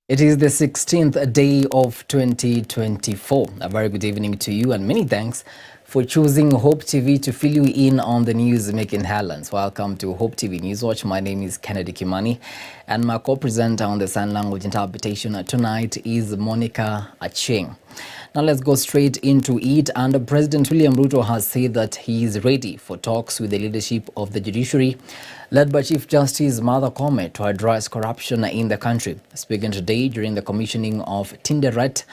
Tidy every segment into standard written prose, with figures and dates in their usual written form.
It is the 16th day of 2024. A very good evening to you and many thanks for choosing Hope TV to fill you in on the news making headlines. Welcome to Hope TV Newswatch. My name is Kimani and my co-presenter on the sign language interpretation tonight is Monica Acheng. Now let's go straight into it. And President William Ruto has said that he is ready for talks with the leadership of the judiciary, led by Chief Justice Martha Koome, to address corruption in the country. Speaking today during the commissioning of Tinderet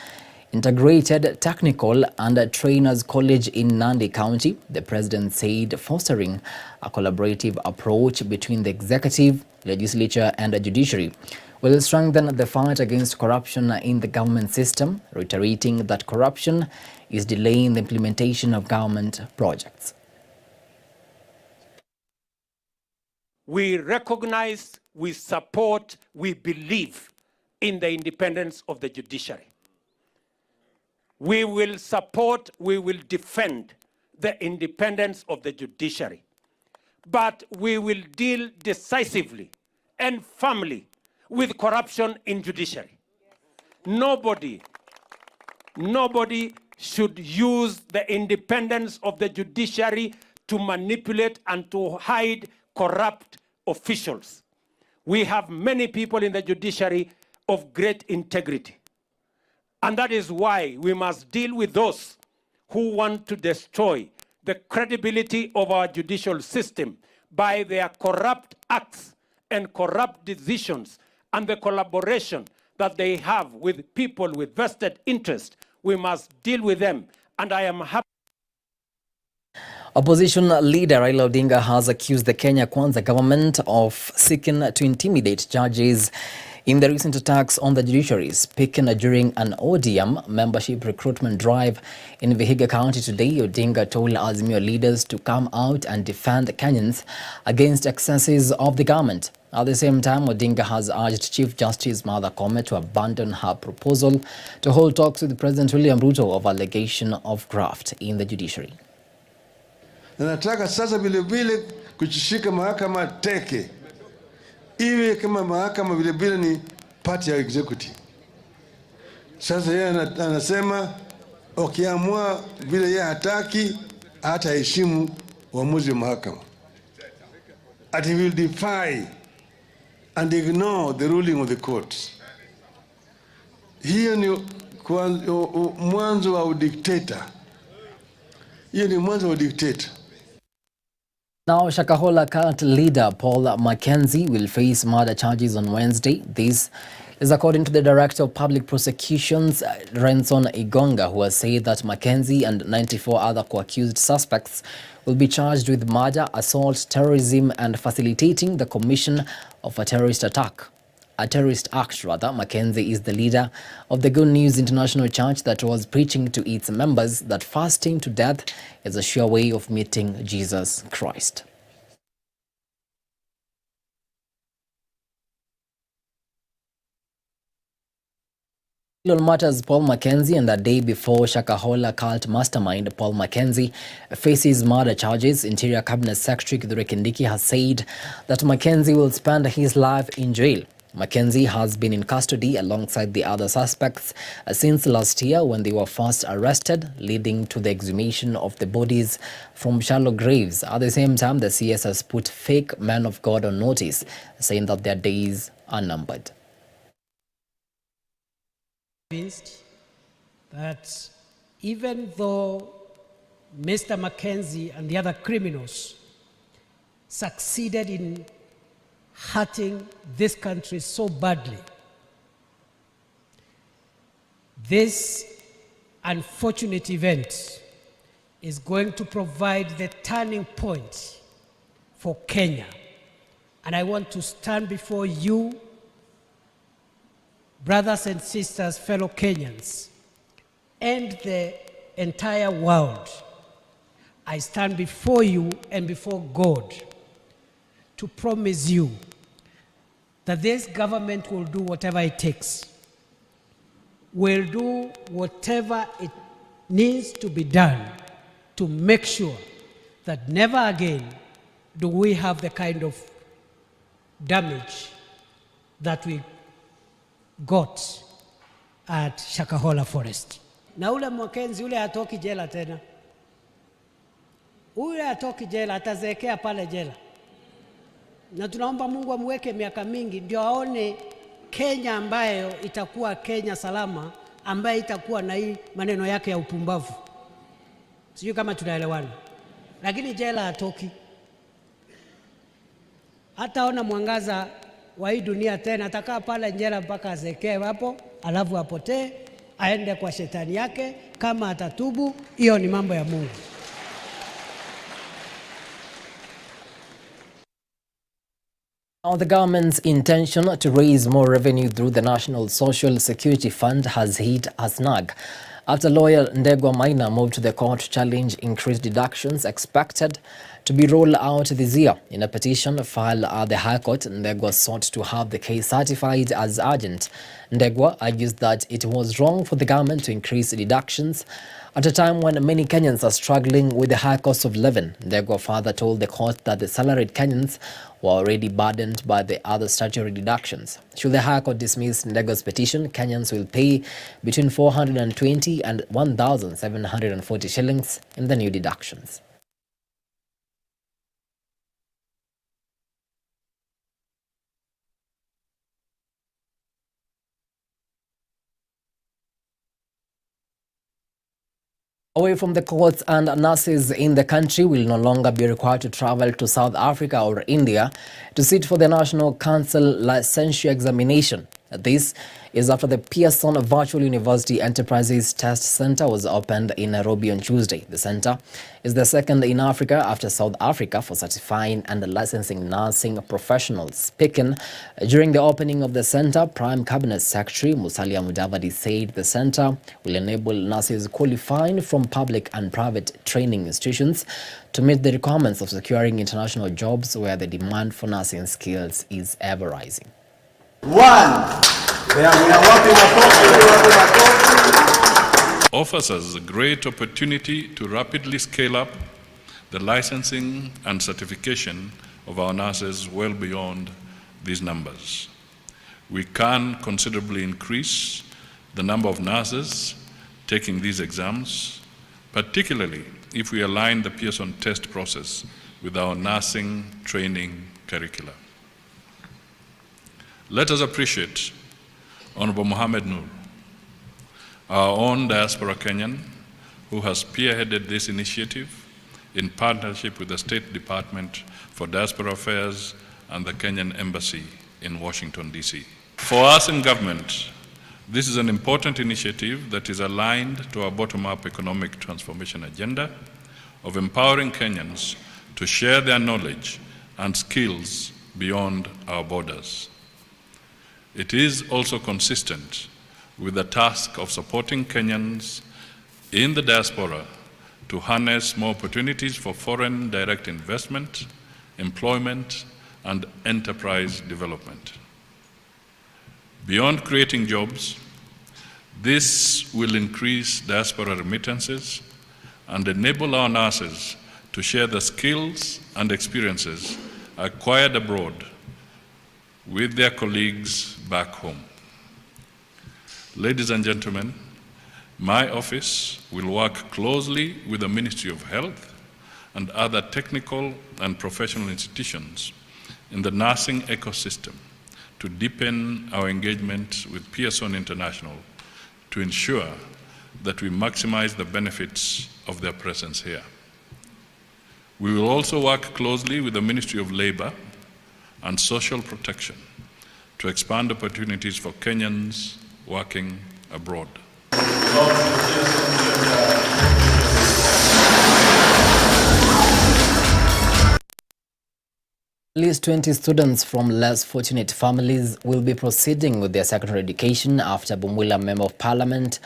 Integrated Technical and Trainers College in Nandi County, the president said fostering a collaborative approach between the executive, legislature and the judiciary will strengthen the fight against corruption in the government system, reiterating that corruption is delaying the implementation of government projects. We recognize, we support, we believe in the independence of the judiciary. We will support, we will defend the independence of the judiciary. But we will deal decisively and firmly with corruption in judiciary. Nobody should use the independence of the judiciary to manipulate and to hide corrupt officials. We have many people in the judiciary of great integrity. And that is why we must deal with those who want to destroy the credibility of our judicial system by their corrupt acts and corrupt decisions and the collaboration that they have with people with vested interest. We must deal with them, and I am happy. Opposition leader Raila Odinga has accused the Kenya Kwanza government of seeking to intimidate judges in the recent attacks on the judiciary. Speaking during an ODM membership recruitment drive in Vihiga County today, Odinga told Azimio leaders to come out and defend Kenyans against excesses of the government. At the same time, Odinga has urged Chief Justice Martha Koome to abandon her proposal to hold talks with President William Ruto of allegation of graft in the judiciary. Na nataka sasa vile vile kuchishika mahakama teke iwe kama mahakama vile vile ni part ya executive. Sasa yeye anasema ukiamua vile yeye hataki hata heshimu uamuzi wa mahakama. And he will defy and ignore the ruling of the courts. Hiyo ni mwanzo wa udikteta. Hiyo ni mwanzo wa udikteta. Now, Shakahola cult leader Paul Mackenzie will face murder charges on Wednesday. This is according to the Director of Public Prosecutions, Renson Igonga, who has said that Mackenzie and 94 other co-accused suspects will be charged with murder, assault, terrorism, and facilitating the commission of a terrorist attack. A terrorist act, rather. Mackenzie is the leader of the Good News International Church that was preaching to its members that fasting to death is a sure way of meeting Jesus Christ. On matters, Paul Mackenzie, and the day before Shakahola cult mastermind Paul Mackenzie faces murder charges, Interior Cabinet Secretary Kithure Kindiki has said that Mackenzie will spend his life in jail. Mackenzie has been in custody alongside the other suspects since last year when they were first arrested, leading to the exhumation of the bodies from shallow graves. At the same time, the CS has put fake men of God on notice, saying that their days are numbered. That even though Mr. Mackenzie and the other criminals succeeded in hurting this country so badly, this unfortunate event is going to provide the turning point for Kenya. And I want to stand before you, brothers and sisters, fellow Kenyans, and the entire world. I stand before you and before God to promise you that this government will do whatever it takes, will do whatever it needs to be done to make sure that never again do we have the kind of damage that we goats at Shakahola Forest. Na ule Mackenzie ule hatoki jela tena. Ule hatoki jela, atazeekea pale jela. Na tunaomba Mungu amweke miaka mingi ndio aone Kenya ambayo itakuwa Kenya salama, ambayo itakuwa na hii maneno yake ya upumbavu. Sijui kama tunaelewana. Lakini jela hatoki. Hataona mwangaza wa hii dunia tena, atakaa pale jela mpaka azekee hapo, alafu apotee, aende kwa shetani yake. Kama atatubu, hiyo ni mambo ya Mungu. Now, the government's intention to raise more revenue through the National Social Security Fund has hit a snag after lawyer Ndegwa Maina moved to the court to challenge increased deductions expected to be rolled out this year. In a petition filed at the High Court, Ndegwa sought to have the case certified as urgent. Ndegwa argues that it was wrong for the government to increase deductions at a time when many Kenyans are struggling with the high cost of living. Ndegwa further told the court that the salaried Kenyans were already burdened by the other statutory deductions. Should the High Court dismiss Ndegwa's petition, Kenyans will pay between 420 and 1,740 shillings in the new deductions. Away from the courts, and nurses in the country will no longer be required to travel to South Africa or India to sit for the National Council Licensure Examination. This is after the Pearson Virtual University Enterprises Test Center was opened in Nairobi on Tuesday. The center is the second in Africa after South Africa for certifying and licensing nursing professionals. Speaking during the opening of the center, Prime Cabinet Secretary Musalia Mudavadi said the center will enable nurses qualifying from public and private training institutions to meet the requirements of securing international jobs where the demand for nursing skills is ever rising. Offers us a great opportunity to rapidly scale up the licensing and certification of our nurses well beyond these numbers. We can considerably increase the number of nurses taking these exams, particularly if we align the Pearson test process with our nursing training curricula. Let us appreciate Honorable Mohamed Noor, our own diaspora Kenyan, who has spearheaded this initiative in partnership with the State Department for Diaspora Affairs and the Kenyan Embassy in Washington, D.C. For us in government, this is an important initiative that is aligned to our bottom-up economic transformation agenda of empowering Kenyans to share their knowledge and skills beyond our borders. It is also consistent with the task of supporting Kenyans in the diaspora to harness more opportunities for foreign direct investment, employment, and enterprise development. Beyond creating jobs, this will increase diaspora remittances and enable our nurses to share the skills and experiences acquired abroad with their colleagues back home. Ladies and gentlemen, my office will work closely with the Ministry of Health and other technical and professional institutions in the nursing ecosystem to deepen our engagement with Pearson International to ensure that we maximize the benefits of their presence here. We will also work closely with the Ministry of Labor and Social Protection to expand opportunities for Kenyans working abroad. At least 20 students from less fortunate families will be proceeding with their secondary education after Bumula Member of Parliament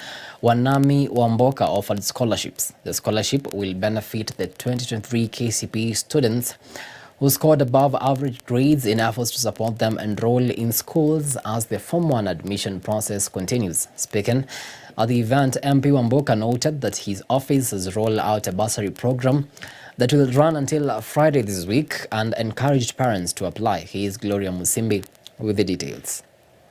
Wanami Wamboka offered scholarships. The scholarship will benefit the 2023 KCPE students who scored above average grades in efforts to support them enroll in schools as the Form 1 admission process continues. Speaking at the event, MP Wamboka noted that his office has rolled out a bursary program that will run until Friday this week and encouraged parents to apply. He is Gloria Musimbi with the details.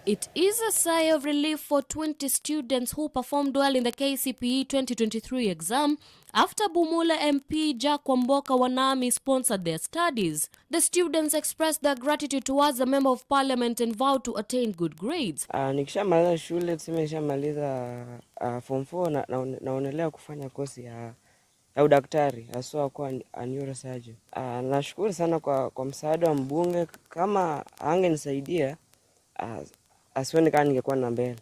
It is a sigh of relief for 20 students who performed well in the KCPE 2023 exam after Bumula MP Jack Wamboka Wanami sponsored their studies. The students expressed their gratitude towards the Member of Parliament and vowed to attain good grades. Nikishamaliza shule, tuseme nishamaliza form 4 naonelea kufanya kosi ya udaktari, haswa kwa neurosurgeon. Nashukuru sana kwa msaada wa mbunge. Kama angenisaidia asione kama ningekuwa na mbele.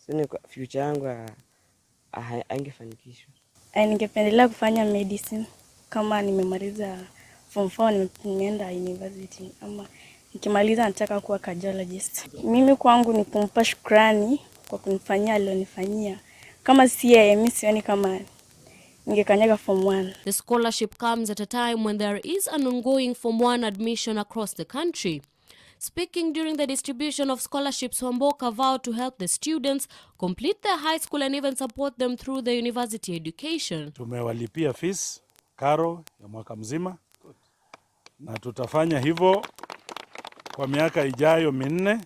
Sini future yangu angefanikishwa. Ningependelea kufanya medicine kama nimemaliza form 4 nimeenda university, ama nikimaliza nataka kuwa cardiologist. Mimi kwangu ni kumpa shukrani kwa kunifanyia alionifanyia. Kama si yeye mimi sioni kama ningekanyaga form 1. The scholarship comes at a time when there is an ongoing form 1 admission across the country. Speaking during the distribution of scholarships, Wamboka vowed to help the students complete their high school and even support them through their university education. Tumewalipia fees karo ya mwaka mzima na tutafanya hivyo kwa miaka ijayo 4.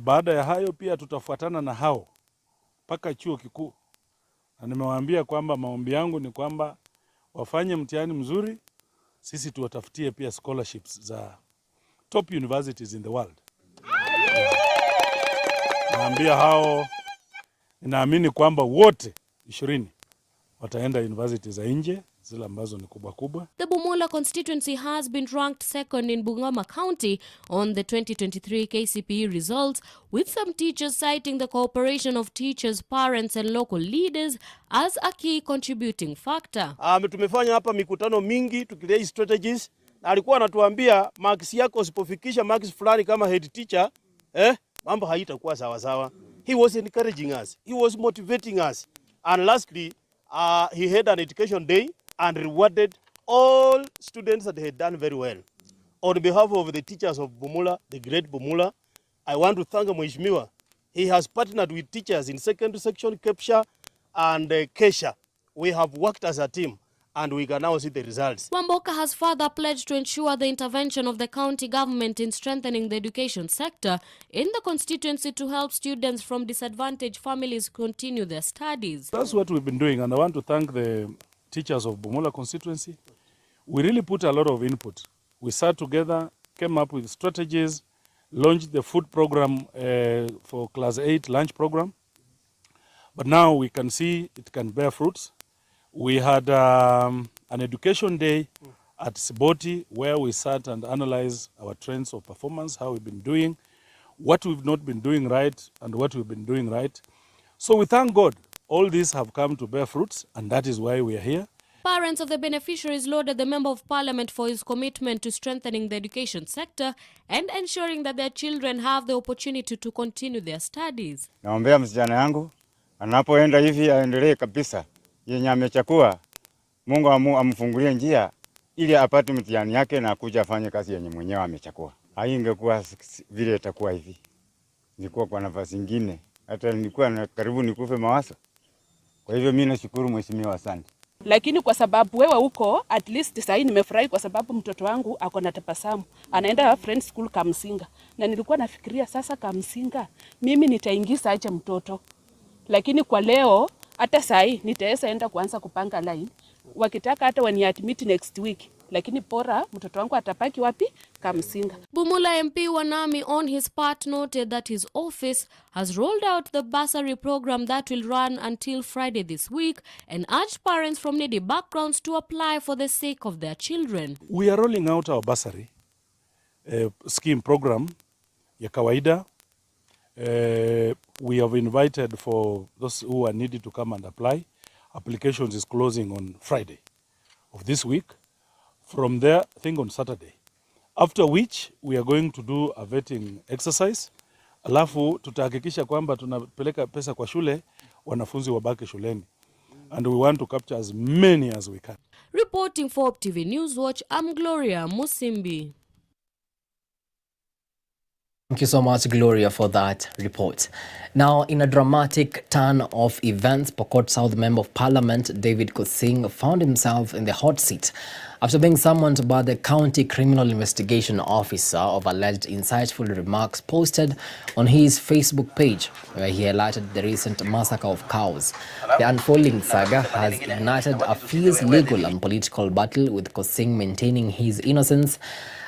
Baada ya hayo pia tutafuatana na hao mpaka chuo kikuu. Na nimewaambia kwamba maombi yangu ni kwamba wafanye mtihani mzuri, sisi tuwatafutie pia scholarships za top universities in the world. Naambia hao, ninaamini kwamba wote 20 wataenda university za nje, zile ambazo ni kubwa kubwa. The Bumula constituency has been ranked second in Bungoma County on the 2023 KCPE results, with some teachers citing the cooperation of teachers, parents and local leaders as a key contributing factor. Tumefanya hapa mikutano mingi tukilea strategies. Alikuwa anatuambia marks yako usipofikisha marks fulani kama head teacher, mambo haitakuwa sawa sawa. He was encouraging us. He was motivating us. And lastly, he had an education day and rewarded all students that had done very well. On behalf of the teachers of Bumula, the great Bumula, I want to thank Mheshimiwa. He has partnered with teachers in secondary section, Kepsha and Kesha. We have worked as a team, and we can now see the results. Wamboka has further pledged to ensure the intervention of the county government in strengthening the education sector in the constituency to help students from disadvantaged families continue their studies. That's what we've been doing, and I want to thank the teachers of Bumula constituency. We really put a lot of input. We sat together, came up with strategies, launched the food program for class 8 lunch program. But now we can see it can bear fruits. We had an education day at Siboti where we sat and analyzed our trends of performance, how we've been doing, what we've not been doing right, and what we've been doing right. So we thank God. All these have come to bear fruits, and that is why we are here. Parents of the beneficiaries lauded the Member of Parliament for his commitment to strengthening the education sector and ensuring that their children have the opportunity to continue their studies. Naombea msichana yangu anapoenda hivi aendelee kabisa. Yenye amechakua, Mungu amfungulie njia ili apate mtihani yake na kuja afanye kazi yenye mwenyewe amechakua. Haingekuwa vile itakuwa hivi. Nilikuwa kwa nafasi nyingine, hata nilikuwa karibu nikufe mawazo. Kwa hivyo mimi nashukuru mheshimiwa, asante. Lakini kwa sababu wewe uko, at least sasa nimefurahi kwa sababu mtoto wangu ako na tabasamu. Anaenda friend school Kamsinga. Na nilikuwa nafikiria sasa Kamsinga, mimi nitaingiza aje mtoto. Lakini kwa leo hata sai nitaweza enda kuanza kupanga line. Wakitaka hata wani admit next week. Lakini bora mtoto wangu atapaki wapi? Kamsinga. Bumula MP Wanami on his part noted that his office has rolled out the bursary program that will run until Friday this week and urged parents from needy backgrounds to apply for the sake of their children. We are rolling out our bursary scheme program ya kawaida. We have invited for those who are needy to come and apply. Applications is closing on Friday of this week. From there, I think on Saturday. After which, we are going to do a vetting exercise. Alafu, tutahakikisha kwamba tunapeleka pesa kwa shule, wanafunzi wabaki shuleni. And we want to capture as many as we can. Reporting for Hope TV Newswatch, I'm Gloria Musimbi. Thank you so much, Gloria, for that report. Now, in a dramatic turn of events, Pokot South Member of Parliament David Kosing found himself in the hot seat after being summoned by the County Criminal Investigation Officer of alleged insightful remarks posted on his Facebook page, where he highlighted the recent massacre of cows. The unfolding saga has ignited a fierce legal and political battle, with Kosing maintaining his innocence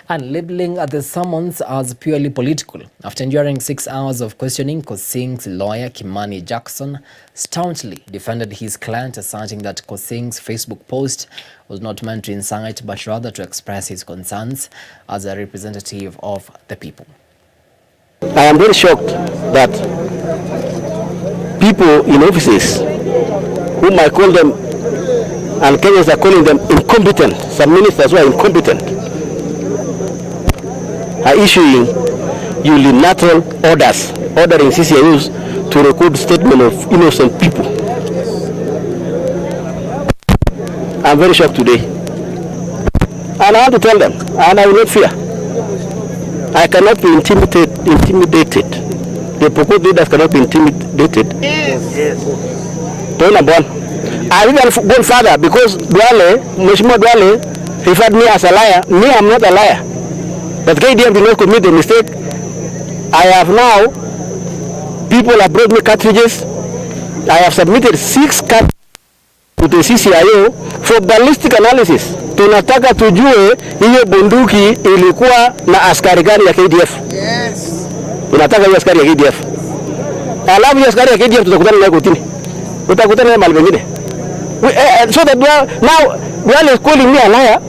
and labeling the summons as purely political. After enduring 6 hours of questioning, Kosing's lawyer, Kimani Jackson, staunchly defended his client, asserting that Kosing's Facebook post was not meant to incite, but rather to express his concerns as a representative of the people. I am very shocked that people in offices, whom I call them, and Kenyans are calling them incompetent, some ministers who are incompetent, are issuing unilateral orders, ordering CCIUs to record statement of innocent people. I'm very shocked today. And I want to tell them, and I will not fear. I cannot be intimidated. The proposed leaders cannot be intimidated. Yes. I've even gone further, because Mheshimiwa Duale referred me as a liar. Me, I'm not a liar. But KDF did not commit the mistake. I have now, people have brought me cartridges. I have submitted 6 cartridges to the CCIO for ballistic analysis. Tunataka tujue hiyo bunduki ilikuwa na askari gani ya KDF. Yes. Tunataka hiyo askari ya KDF. Alafu hiyo askari ya KDF tutakutana naye kotini. Tutakutana naye mahali pengine. So that now Duale is calling me a liar.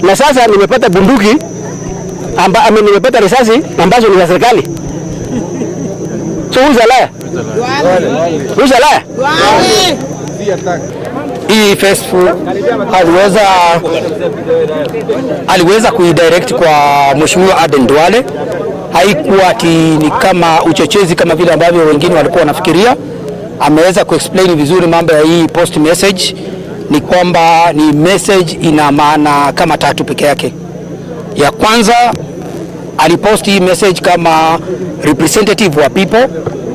Na sasa nimepata bunduki nimepata risasi ambazo ni za serikali. So who's a liar? Who's a liar? Hii Facebook aliweza kuidirect kwa Mheshimiwa Aden Duale. Haikuwa ni kama uchochezi kama vile ambavyo wengine walikuwa wanafikiria. Ameweza kuexplain vizuri mambo ya hii post message. Ni kwamba ni message ina maana kama 3 peke yake. Ya kwanza, alipost hii message kama representative wa people.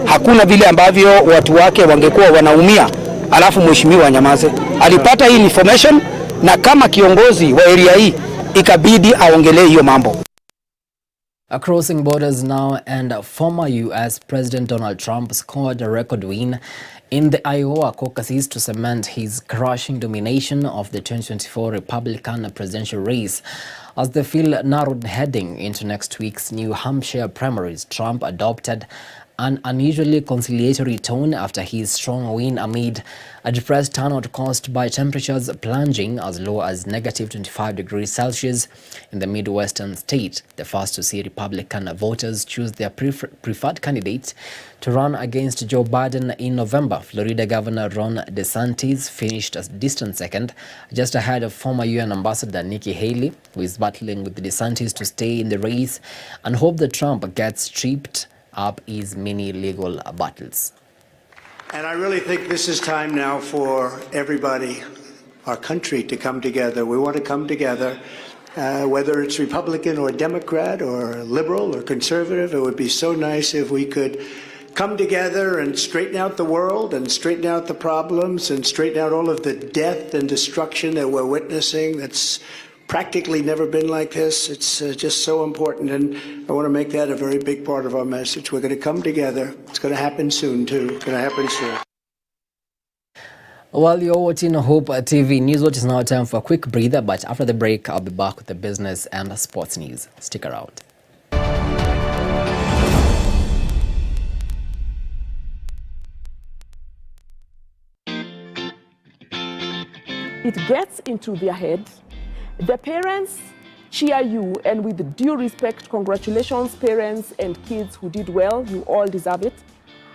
Hakuna vile ambavyo watu wake wangekuwa wanaumia alafu mheshimiwa nyamaze. Alipata hii information, na kama kiongozi wa area hii ikabidi aongelee hiyo mambo. Crossing borders now, and former US President Donald Trump scored a record win in the Iowa caucuses to cement his crushing domination of the 2024 Republican presidential race. As the field narrowed heading into next week's New Hampshire primaries, Trump adopted an unusually conciliatory tone after his strong win amid a depressed turnout caused by temperatures plunging as low as -25 degrees Celsius in the Midwestern state, the first to see Republican voters choose their preferred candidate to run against Joe Biden in November. Florida Governor Ron DeSantis finished a distant second, just ahead of former UN Ambassador Nikki Haley, who is battling with DeSantis to stay in the race and hope that Trump gets stripped up his many legal battles. And I really think this is time now for everybody, our country, to come together. We want to come together, whether it's Republican or Democrat or liberal or conservative. It would be so nice if we could come together and straighten out the world and straighten out the problems and straighten out all of the death and destruction that we're witnessing. That's practically never been like this. It's just so important, and I want to make that a very big part of our message. We're going to come together. It's going to happen soon, too. It's going to happen soon. While you're watching Hope TV Newswatch, is now time for a quick breather, but after the break, I'll be back with the business and sports news. Stick around. It gets into their head. The parents cheer you, and with due respect, congratulations parents and kids who did well, you all deserve it.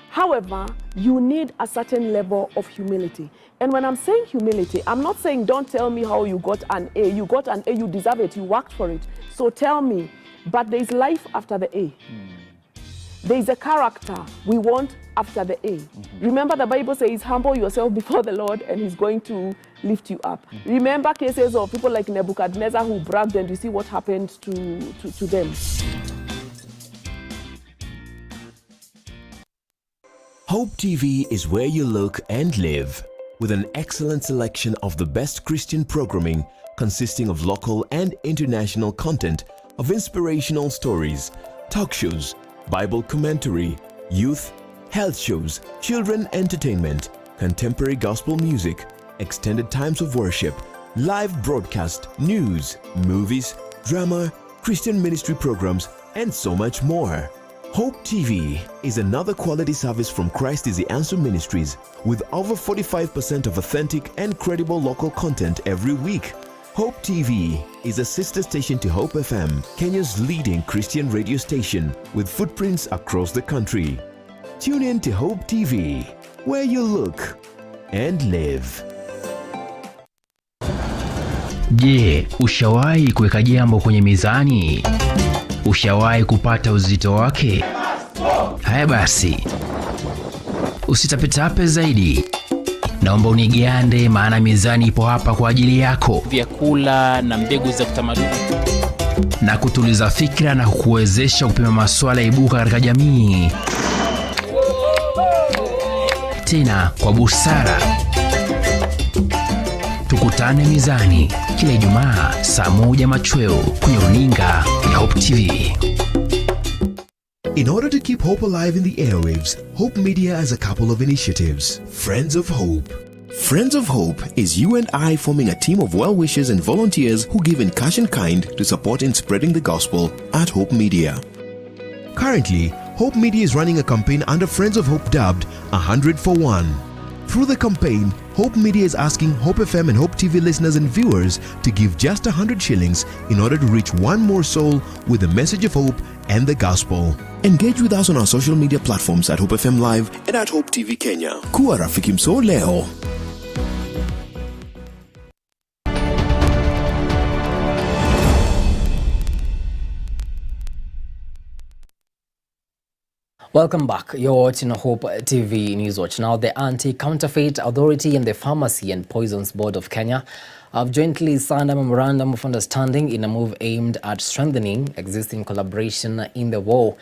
However, you need a certain level of humility. And when I'm saying humility, I'm not saying don't tell me how you got an A. You got an A, you deserve it, you worked for it. So tell me, but there is life after the A. There is a character we want after the A. Remember, the Bible says, humble yourself before the Lord and he's going to lift you up. Remember cases of people like Nebuchadnezzar who bragged, and you see what happened to them. Hope TV is where you look and live. with an excellent selection of the best Christian programming consisting of local and international content of inspirational stories, talk shows, Bible commentary, youth, health shows, children entertainment, contemporary gospel music, extended times of worship, live broadcast, news, movies, drama, Christian ministry programs, and so much more. Hope TV is another quality service from Christ is the Answer Ministries with over 45% of authentic and credible local content every week. Hope TV is a sister station to Hope FM, Kenya's leading Christian radio station with footprints across the country. Tune in to Hope TV, where you look and live. Je, ushawahi kuweka jambo kwenye mizani? Ushawahi kupata uzito wake? Haya basi, usitapetape zaidi. Naomba unigande, maana mizani ipo hapa kwa ajili yako. Vyakula na mbegu za kitamaduni na kutuliza fikra na kukuwezesha kupima masuala ibuka katika jamii. Tena kwa busara. Tukutane mizani kila Ijumaa saa 1 machweo kwenye runinga ya Hope TV. In order to keep hope alive in the airwaves, Hope Media has a couple of initiatives. Friends of Hope. Friends of Hope is you and I forming a team of well-wishers and volunteers who give in cash and kind to support in spreading the gospel at Hope Media. Currently, Hope Media is running a campaign under Friends of Hope dubbed 100 for 1. Through the campaign, Hope Media is asking Hope FM and Hope TV listeners and viewers to give just 100 shillings in order to reach one more soul with the message of hope and the gospel. Engage with us on our social media platforms at Hope FM Live and at Hope TV Kenya. Kuwa rafiki mso leo. Welcome back. You're watching Hope TV Newswatch. Now, the Anti-Counterfeit Authority and the Pharmacy and Poisons Board of Kenya have jointly signed a memorandum of understanding in a move aimed at strengthening existing collaboration in the war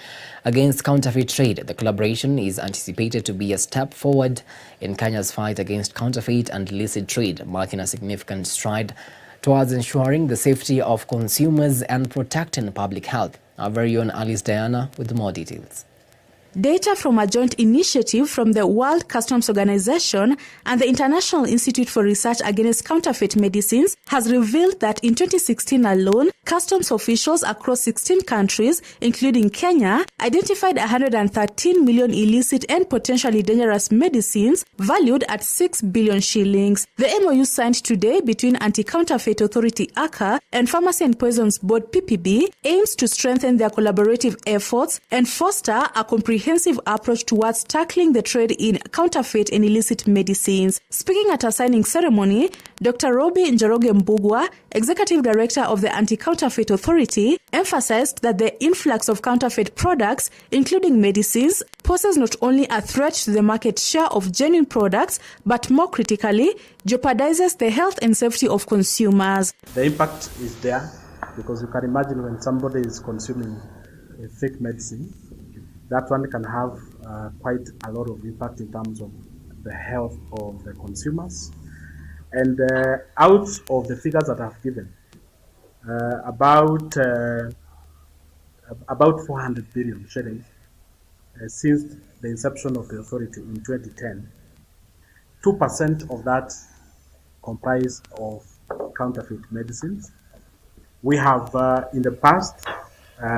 against counterfeit trade. The collaboration is anticipated to be a step forward in Kenya's fight against counterfeit and illicit trade, marking a significant stride towards ensuring the safety of consumers and protecting public health. Our very own Alice Diana with more details. Data from a joint initiative from the World Customs Organization and the International Institute for Research Against Counterfeit Medicines has revealed that in 2016 alone, customs officials across 16 countries, including Kenya, identified 113 million illicit and potentially dangerous medicines valued at 6 billion shillings. The MOU signed today between Anti-Counterfeit Authority ACA and Pharmacy and Poisons Board PPB aims to strengthen their collaborative efforts and foster a comprehensive approach towards tackling the trade in counterfeit and illicit medicines. Speaking at a signing ceremony, Dr. Robi Njoroge Mbugwa, Executive Director of the Anti-Counterfeit Authority, emphasized that the influx of counterfeit products, including medicines, poses not only a threat to the market share of genuine products, but more critically, jeopardizes the health and safety of consumers. The impact is there because you can imagine when somebody is consuming a fake medicine, that one can have quite a lot of impact in terms of the health of the consumers. And out of the figures that I've given, about 400 billion shillings since the inception of the authority in 2010, 2% of that comprise of counterfeit medicines. We have in the past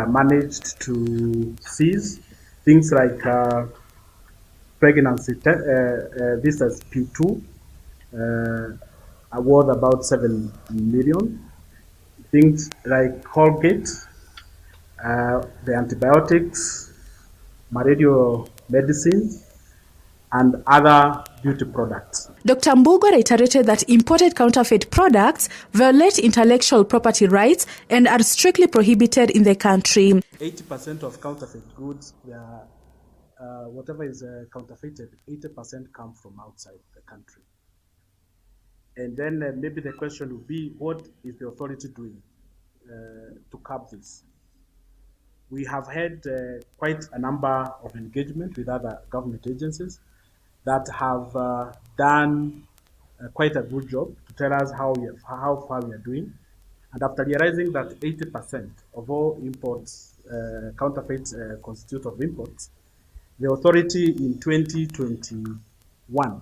managed to seize things like pregnancy visas P2, worth about 7 million. Things like Colgate, the antibiotics, malaria medicines, and other beauty products. Dr. Mbugo reiterated that imported counterfeit products violate intellectual property rights and are strictly prohibited in the country. 80% of counterfeit goods, whatever is counterfeited, 80% come from outside the country. And then maybe the question would be, what is the authority doing to curb this? We have had quite a number of engagement with other government agencies that have done quite a good job to tell us how far we are doing. And after realizing that 80% of all imports, counterfeits constitute of imports, the authority in 2021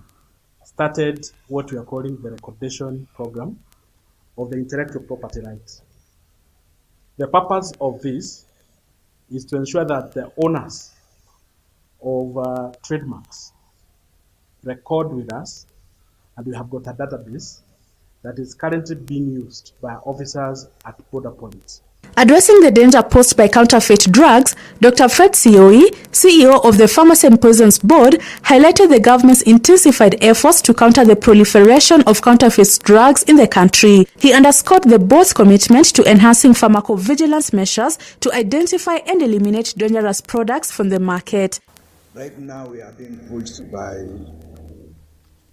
started what we are calling the recordation program of the intellectual property rights. The purpose of this is to ensure that the owners of trademarks record with us, and we have got a database that is currently being used by officers at border points. Addressing the danger posed by counterfeit drugs, Dr. Fred Sioi, CEO of the Pharmacy and Poisons Board, highlighted the government's intensified efforts to counter the proliferation of counterfeit drugs in the country. He underscored the board's commitment to enhancing pharmacovigilance measures to identify and eliminate dangerous products from the market. Right now we are being pushed by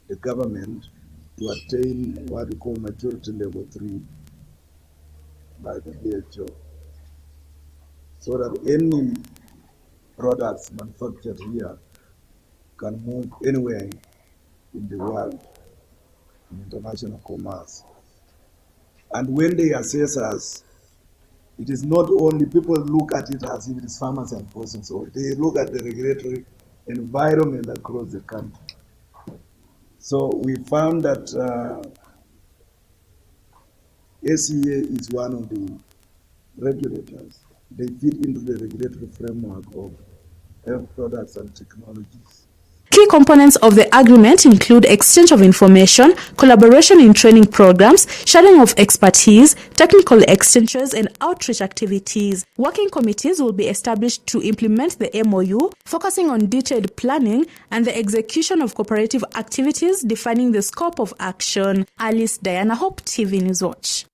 the government to attain what we call maturity level 3 by the WHO, so that any products manufactured here can move anywhere in the world in international commerce. And when they assess us, it is not only people look at it as if it is pharmacy and poisons, or they look at the regulatory environment across the country. So we found that ACA is one of the regulators. They fit into the regulatory framework of health products and technologies. Key components of the agreement include exchange of information, collaboration in training programs, sharing of expertise, technical exchanges, and outreach activities. Working committees will be established to implement the MOU, focusing on detailed planning and the execution of cooperative activities, defining the scope of action. Alice Diana, Hope TV Newswatch.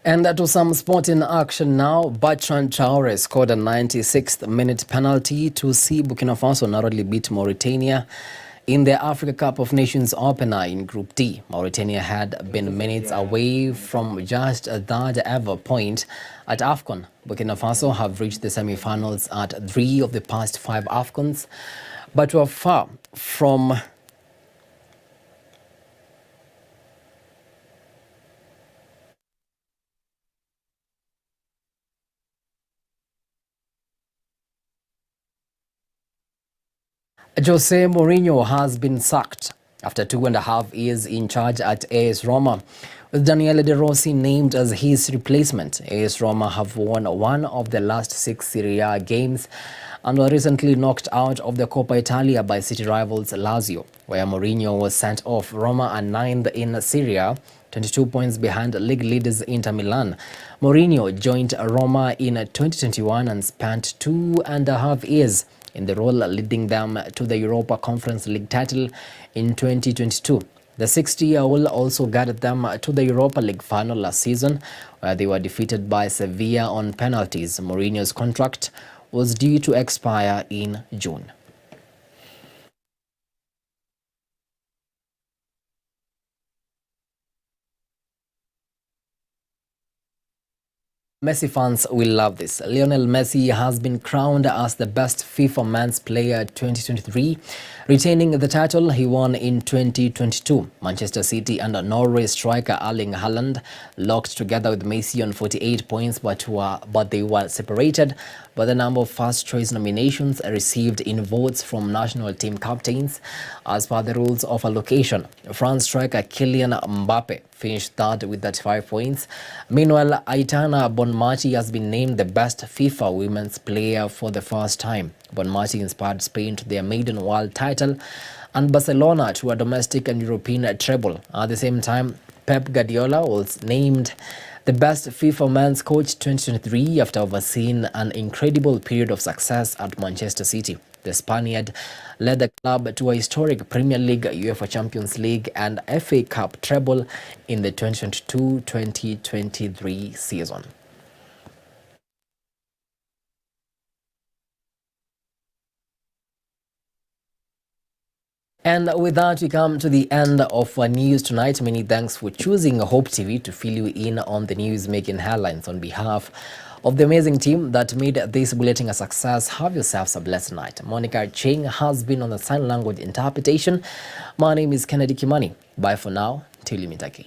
And to some sporting action now. Bertrand Traore scored a 96th minute penalty to see Burkina Faso narrowly beat Mauritania in the Africa Cup of Nations opener in Group D. Mauritania had been minutes away from just a third ever point at AFCON. Burkina Faso have reached the semi-finals at 3 of the past 5 AFCONs, but were far from Jose Mourinho has been sacked after 2.5 years in charge at AS Roma, with Daniele De Rossi named as his replacement. AS Roma have won one of the last 6 Serie A games and were recently knocked out of the Coppa Italia by city rivals Lazio, where Mourinho was sent off. Roma are 9th in Serie A, 22 points behind league leaders Inter Milan. Mourinho joined Roma in 2021 and spent 2.5 years in the role, leading them to the Europa Conference League title in 2022. The 60-year-old also guided them to the Europa League final last season, where they were defeated by Sevilla on penalties. Mourinho's contract was due to expire in June. Messi fans will love this. Lionel Messi has been crowned as the best FIFA Men's Player 2023, retaining the title he won in 2022. Manchester City and Norway striker Erling Haaland locked together with Messi on 48 points, but they were separated by the number of first-choice nominations received in votes from national team captains, as per the rules of allocation. France striker Kylian Mbappe finished third with 35 points. Meanwhile, Aitana Bonmati has been named the best FIFA Women's Player for the first time. Bonmati inspired Spain to their maiden world title and Barcelona to a domestic and European treble. At the same time, Pep Guardiola was named the best FIFA Men's Coach 2023 after overseeing an incredible period of success at Manchester City. The Spaniard led the club to a historic Premier League, UEFA Champions League and FA Cup treble in the 2022-2023 season. And with that, we come to the end of our news tonight. Many thanks for choosing Hope TV to fill you in on the news making headlines. On behalf of the amazing team that made this bulletin a success, have yourselves a blessed night. Monica Cheng has been on the sign language interpretation. My name is Kennedy Kimani. Bye for now. Till you meet again.